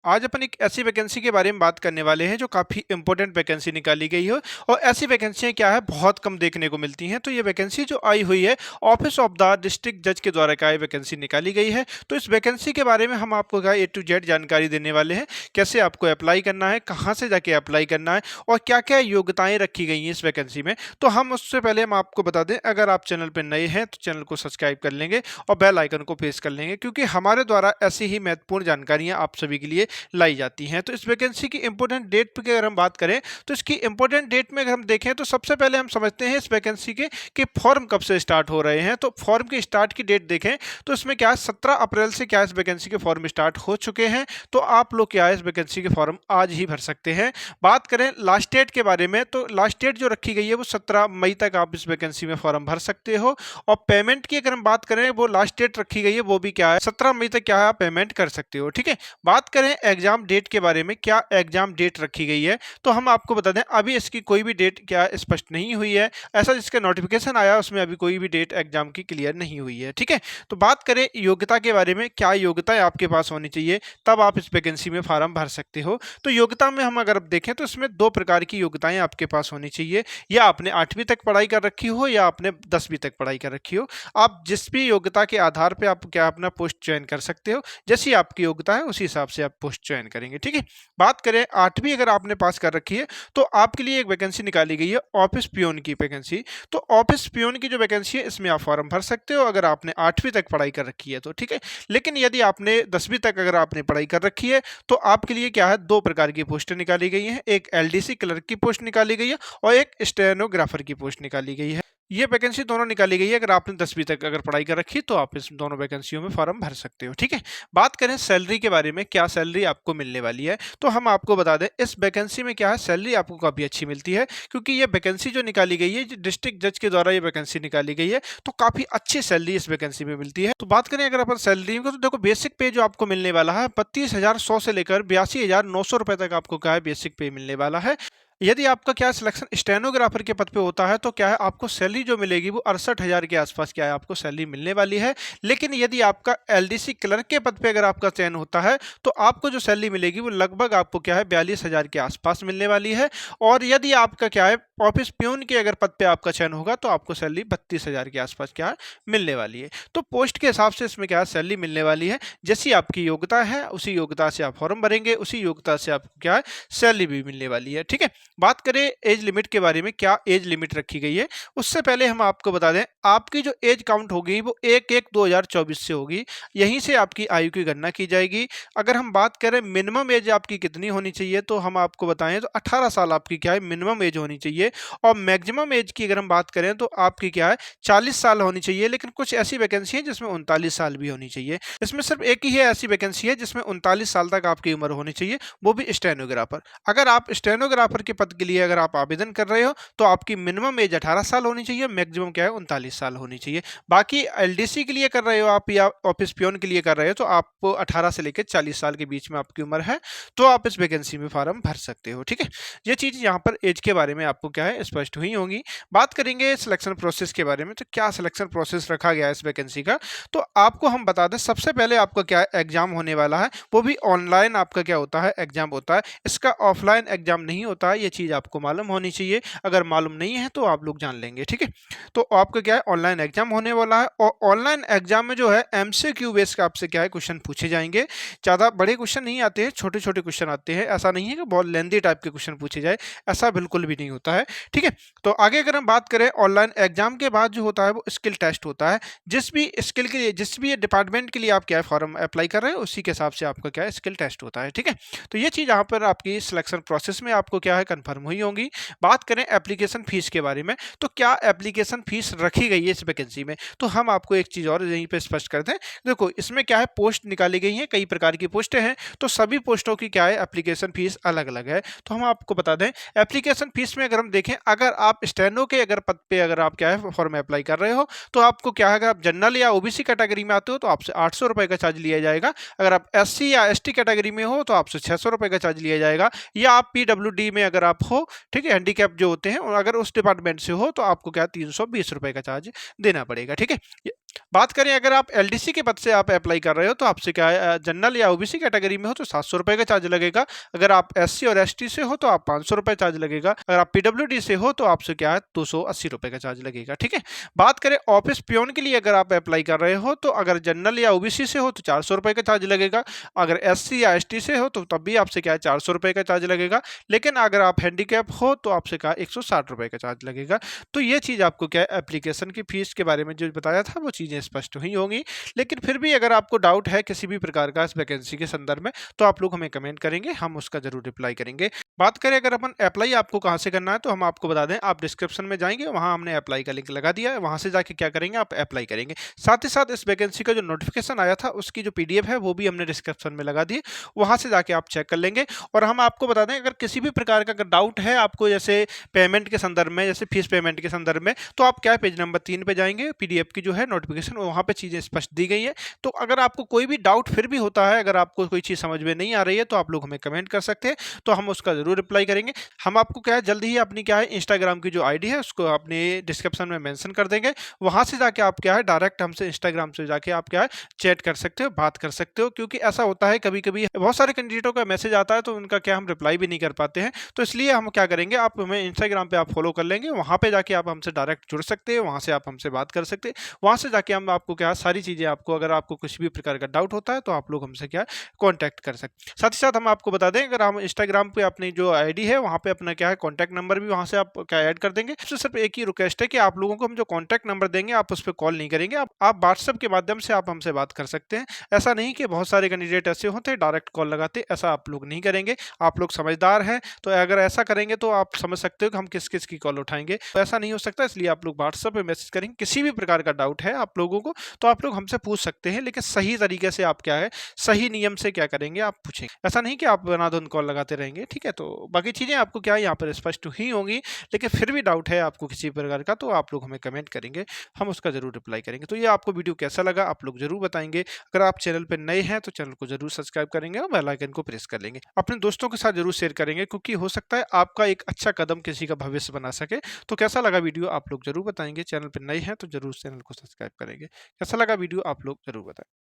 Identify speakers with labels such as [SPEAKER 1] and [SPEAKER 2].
[SPEAKER 1] आज अपन एक ऐसी वैकेंसी के बारे में बात करने वाले हैं जो काफ़ी इंपॉर्टेंट वैकेंसी निकाली गई है और ऐसी वैकेंसियां क्या है बहुत कम देखने को मिलती हैं। तो ये वैकेंसी जो आई हुई है ऑफिस ऑफ द डिस्ट्रिक्ट जज के द्वारा क्या वैकेंसी निकाली गई है। तो इस वैकेंसी के बारे में हम आपको क्या A to Z जानकारी देने वाले हैं, कैसे आपको अप्लाई करना है, कहाँ से जाके अप्लाई करना है और क्या क्या योग्यताएं रखी गई हैं इस वैकेंसी में। तो हम उससे पहले हम आपको बता दें, अगर आप चैनल पर नए हैं तो चैनल को सब्सक्राइब कर लेंगे और बेल आइकन को प्रेस कर लेंगे, क्योंकि हमारे द्वारा ऐसी ही महत्वपूर्ण जानकारियां आप सभी के लिए लाई जाती हैं। तो इस वैकेंसी की इंपॉर्टेंट डेट पे अगर हम बात करें तो इसकी इंपॉर्टेंट डेट में अगर हम देखें तो सबसे पहले हम समझते हैं इस वैकेंसी के कि फॉर्म कब से स्टार्ट हो रहे हैं। तो फॉर्म की स्टार्ट की डेट देखें तो इसमें क्या है 17 अप्रैल से क्या इस वैकेंसी के फॉर्म स्टार्ट हो चुके हैं। तो आप लोग क्या है इस वैकेंसी के फॉर्म आज ही भर सकते हैं। बात करें लास्ट डेट के बारे में तो लास्ट डेट जो रखी गई है वो 17 मई तक आप इस वैकेंसी में फॉर्म भर सकते हो। और पेमेंट की अगर हम बात करें वो लास्ट डेट रखी गई है वो भी क्या है 17 मई तक क्या है आप पेमेंट कर सकते हो। ठीक है, बात करें एग्जाम डेट के बारे में, क्या एग्जाम डेट रखी गई है तो हम आपको बता दें अभी इसकी कोई भी डेट क्या स्पष्ट नहीं हुई है। ऐसा जिसका नोटिफिकेशन आया उसमें अभी कोई भी डेट एग्जाम की क्लियर नहीं हुई है। ठीक है, तो बात करें योग्यता के बारे में, क्या योग्यताएं आपके पास होनी चाहिए तब आप इस वैकेंसी में फॉर्म भर सकते हो। तो योग्यता में हम अगर अब देखें तो इसमें दो प्रकार की योग्यताएं आपके पास होनी चाहिए, या आपने 8वीं तक पढ़ाई कर रखी हो या आपने 10वीं तक पढ़ाई कर रखी हो। आप जिस भी योग्यता के आधार पर आप क्या अपना पोस्ट चयन कर सकते हो, जैसी आपकी योग्यता है उसी हिसाब से आप पोस्ट चयन करेंगे। ठीक है, बात करें 8वीं अगर आपने पास कर रखी है तो आपके लिए एक वैकेंसी निकाली गई है ऑफिस पियोन की वैकेंसी। तो ऑफिस पियोन की जो वैकेंसी है इसमें आप फॉर्म भर सकते हो अगर आपने 8वीं तक पढ़ाई कर रखी है तो। ठीक है, लेकिन यदि आपने 10वीं तक अगर आपने पढ़ाई कर रखी है तो आपके लिए क्या है दो प्रकार की पोस्टें निकाली गई हैं, एक LDC क्लर्क की पोस्ट निकाली गई है और एक स्टेनोग्राफर की पोस्ट निकाली गई है। ये वैकेंसी दोनों निकाली गई है, अगर आपने 10वीं तक अगर पढ़ाई कर रखी तो आप इस दोनों वैकेंसियों में फॉर्म भर सकते हो। ठीक है, बात करें सैलरी के बारे में, क्या सैलरी आपको मिलने वाली है तो हम आपको बता दें इस वैकेंसी में क्या है सैलरी आपको काफ़ी अच्छी मिलती है, क्योंकि ये वैकेंसी जो निकाली गई है डिस्ट्रिक्ट जज के द्वारा ये वैकेंसी निकाली गई है तो काफ़ी अच्छी सैलरी इस वैकेंसी में मिलती है। तो बात करें अगर अपन सैलरी को तो देखो बेसिक पे जो आपको मिलने वाला है 32,100 से लेकर 82,900 रुपए तक आपको क्या है बेसिक पे मिलने वाला है। यदि आपका क्या सिलेक्शन स्टेनोग्राफर के पद पे होता है तो क्या है आपको सैलरी जो मिलेगी वो 68,000 के आसपास क्या है आपको सैलरी मिलने वाली है। लेकिन यदि आपका LDC क्लर्क के पद पे अगर आपका चयन होता है तो आपको जो सैलरी मिलेगी वो लगभग आपको क्या है 42,000 के आसपास मिलने वाली है। और यदि आपका क्या है ऑफिस पियोन के अगर पद पे आपका चयन होगा तो आपको सैलरी 32,000 के आसपास क्या है मिलने वाली है। तो पोस्ट के हिसाब से इसमें क्या है सैलरी मिलने वाली है, जैसी आपकी योग्यता है उसी योग्यता से आप फॉर्म भरेंगे उसी योग्यता से आपको क्या है सैलरी भी मिलने वाली है। ठीक है, बात करें एज लिमिट के बारे में, क्या एज लिमिट रखी गई है उससे पहले हम आपको बता दें आपकी जो एज काउंट होगी वो 1/1/2024 से होगी, यहीं से आपकी आयु की गणना की जाएगी। अगर हम बात करें मिनिमम एज आपकी कितनी होनी चाहिए तो हम आपको बताएं तो 18 साल आपकी क्या है मिनिमम एज होनी चाहिए। और मैक्सिमम एज की अगर हम बात करें तो आपकी क्या है 40 साल होनी चाहिए। लेकिन कुछ ऐसी वैकेंसी है जिसमें 39 साल भी होनी चाहिए। इसमें सिर्फ एक ही है ऐसी वैकेंसी है जिसमें 39 साल तक आपकी उम्र होनी चाहिए, वो भी स्टेनोग्राफर। अगर आप स्टेनोग्राफर के पद के लिए अगर आप आवेदन कर रहे हो तो आपकी मिनिमम एज 18 साल होनी चाहिए, मैक्सिमम क्या है 39 साल होनी चाहिए। बाकी LDC के लिए कर रहे हो आप या ऑफिस पियोन के लिए कर रहे हो तो आपको 18 से लेकर 40 साल के बीच में आपकी उम्र है तो आप इस वैकेंसी में फॉर्म भर सकते हो। ठीक है, ये चीज़ यहाँ पर एज के बारे में आपको क्या है स्पष्ट हुई होंगी। बात करेंगे सिलेक्शन प्रोसेस के बारे में, तो क्या सिलेक्शन प्रोसेस रखा गया है इस वैकेंसी का तो आपको हम बता दें सबसे पहले आपका क्या एग्जाम होने वाला है, वो भी ऑनलाइन आपका क्या होता है एग्जाम होता है। इसका ऑफलाइन एग्जाम नहीं होता है, ये चीज़ आपको मालूम होनी चाहिए। अगर मालूम नहीं है तो आप लोग जान लेंगे। ठीक है, तो आपका क्या है ऑनलाइन एग्जाम होने वाला है और ऑनलाइन एग्जाम में जो है MCQ बेस का आपसे क्या है क्वेश्चन पूछे जाएंगे। ज़्यादा बड़े क्वेश्चन नहीं आते हैं, छोटे छोटे क्वेश्चन आते हैं। ऐसा नहीं है कि बहुत लेंदी टाइप के क्वेश्चन पूछे जाए, ऐसा बिल्कुल भी नहीं होता है। ठीक है, तो आगे अगर हम बात करें ऑनलाइन एग्जाम के बाद जो होता है वो स्किल टेस्ट होता है। जिस भी स्किल के लिए जिस भी डिपार्टमेंट के लिए आप क्या है फॉर्म अप्लाई कर रहे हैं उसी के हिसाब से आपका क्या है स्किल टेस्ट होता है। ठीक है, तो ये चीज़ यहाँ पर आपकी सिलेक्शन प्रोसेस में आपको क्या है कन्फर्म हुई होंगी। बात करें एप्लीकेशन फीस के बारे में, तो क्या एप्लीकेशन फीस रखी गई है इस वैकेंसी में तो हम आपको एक चीज़ और यहीं पे स्पष्ट करते हैं। देखो इसमें क्या है पोस्ट निकाली गई है, कई प्रकार की पोस्टें हैं तो सभी पोस्टों की क्या है एप्लीकेशन फीस अलग अलग है। तो हम आपको बता दें एप्लीकेशन फीस में अगर हम देखें अगर आप स्टेनो के अगर पद पे अगर आप क्या है फॉर्म अप्लाई कर रहे हो तो आपको क्या है अगर आप जनरल या OBC कैटेगरी में आते हो तो आपसे 800 रुपये का चार्ज लिया जाएगा। अगर आप SC या ST कैटेगरी में हो तो आपसे 600 रुपये का चार्ज लिया जाएगा। या आप PWD में अगर आप हो, ठीक है, हैंडीकैप जो होते हैं और अगर उस डिपार्टमेंट से हो तो आपको क्या 320 रुपये का चार्ज देना पड़ेगा। ठीक है, बात करें अगर आप एलडीसी के पद से आप अप्लाई कर रहे हो तो आपसे क्या है जनरल या ओबीसी कैटेगरी में हो तो 700 रुपए का चार्ज लगेगा। अगर आप एससी और एसटी से हो तो आप 500 रुपए चार्ज लगेगा। अगर आप पीडब्ल्यूडी से हो तो आपसे क्या है 280 रुपए का चार्ज लगेगा। ठीक है। बात करें ऑफिस पियोन के लिए अगर आप अप्लाई कर रहे हो तो अगर जनरल या ओबीसी से हो तो 400 रुपए का चार्ज लगेगा। अगर एससी या एसटी से हो तो तब भी आपसे क्या है 400 रुपए का चार्ज लगेगा। लेकिन अगर आप हैंडीकैप हो तो आपसे क्या 160 रुपए का चार्ज लगेगा। तो ये चीज़ आपको क्या है एप्लीकेशन की फीस के बारे में जो बताया था वो चीज़ें स्पष्ट हुई होंगी। लेकिन फिर भी अगर आपको डाउट है किसी भी प्रकार का इस वैकेंसी के संदर्भ में तो आप लोग हमें कमेंट करेंगे, हम उसका जरूर रिप्लाई करेंगे। बात करें अगर अपन अप्लाई आपको कहाँ से करना है तो हम आपको बता दें, आप डिस्क्रिप्शन में जाएंगे, वहाँ हमने अप्लाई का लिंक लगा दिया है, वहाँ से जाके क्या करेंगे आप अप्लाई करेंगे। साथ ही साथ इस वैकेंसी का जो नोटिफिकेशन आया था उसकी जो पीडीएफ है वो भी हमने डिस्क्रिप्शन में लगा दी, वहाँ से जाके आप चेक कर लेंगे। और हम आपको बता दें अगर किसी भी प्रकार का अगर डाउट है आपको, जैसे पेमेंट के संदर्भ में, जैसे फीस पेमेंट के संदर्भ में, तो आप क्या पेज नंबर 3 पे जाएंगे, पीडीएफ की जो है नोटिफिकेशन वहाँ पे चीज़ें स्पष्ट दी गई है। तो अगर आपको कोई भी डाउट फिर भी होता है, अगर आपको कोई चीज़ समझ में नहीं आ रही है तो आप लोग हमें कमेंट कर सकते हैं, तो हम उसका ज़रूर रिप्लाई करेंगे। हम आपको क्या है जल्दी ही अपनी क्या है इंस्टाग्राम की जो आईडी है उसको अपने डिस्क्रिप्शन में मेंशन कर देंगे, वहाँ से जाके आप क्या है डायरेक्ट हमसे इंस्टाग्राम से जाके आप क्या है चैट कर सकते हो, बात कर सकते हो। क्योंकि ऐसा होता है कभी-कभी बहुत सारे कैंडिडेटों का मैसेज आता है तो उनका क्या हम रिप्लाई भी नहीं कर पाते हैं। तो इसलिए हम क्या करेंगे, आप हमें इंस्टाग्राम पे आप फॉलो कर लेंगे, वहाँ पे जाके आप हमसे डायरेक्ट जुड़ सकते हैं, वहाँ से आप हमसे बात कर सकते हैं। वहाँ से जाके हम आपको क्या सारी चीज़ें आपको, अगर आपको कुछ भी प्रकार का डाउट होता है तो आप लोग हमसे क्या कॉन्टैक्ट कर सकते हैं। साथ ही साथ हम आपको बता दें अगर हम इंस्टाग्राम पे अपनी जो आईडी है वहाँ पे अपना क्या है कॉन्टैक्ट नंबर भी वहाँ से आप क्या ऐड कर देंगे। तो सिर्फ एक ही रिक्वेस्ट है कि आप लोगों को हम जो कॉन्टैक्ट नंबर देंगे आप उस पर कॉल नहीं करेंगे, आप व्हाट्सएप के माध्यम से आप हमसे बात कर सकते हैं। ऐसा नहीं कि बहुत सारे कैंडिडेट ऐसे होते हैं डायरेक्ट कॉल लगाते, ऐसा आप लोग नहीं करेंगे। आप लोग समझदार हैं तो अगर ऐसा करेंगे तो आप समझ सकते हो कि हम किस किस की कॉल उठाएंगे, तो ऐसा नहीं हो सकता। इसलिए आप लोग व्हाट्सएप पे मैसेज करेंगे, किसी भी प्रकार का डाउट है आप लोगों को तो आप लोग हमसे पूछ सकते हैं, लेकिन सही तरीके से आप क्या है सही नियम से क्या करेंगे आप पूछेंगे। ऐसा नहीं कि आप धुन कॉल लगाते रहेंगे। ठीक है, तो बाकी चीज़ें आपको क्या है यहाँ पर स्पष्ट ही होंगी। लेकिन फिर भी डाउट है आपको किसी प्रकार का तो आप लोग हमें कमेंट करेंगे, हम उसका ज़रूर रिप्लाई करेंगे। तो ये आपको वीडियो कैसा लगा आप लोग ज़रूर बताएंगे। अगर आप चैनल पर नए हैं तो चैनल को ज़रूर सब्सक्राइब करेंगे और बेल आइकन को प्रेस कर लेंगे। अपने दोस्तों के साथ ज़रूर शेयर करेंगे, क्योंकि हो सकता है आपका एक अच्छा कदम किसी का भविष्य बना सके। तो कैसा लगा वीडियो आप लोग ज़रूर बताएंगे। चैनल पर नए हैं तो ज़रूर चैनल को सब्सक्राइब करेंगे। कैसा लगा वीडियो आप लोग ज़रूर बताएं।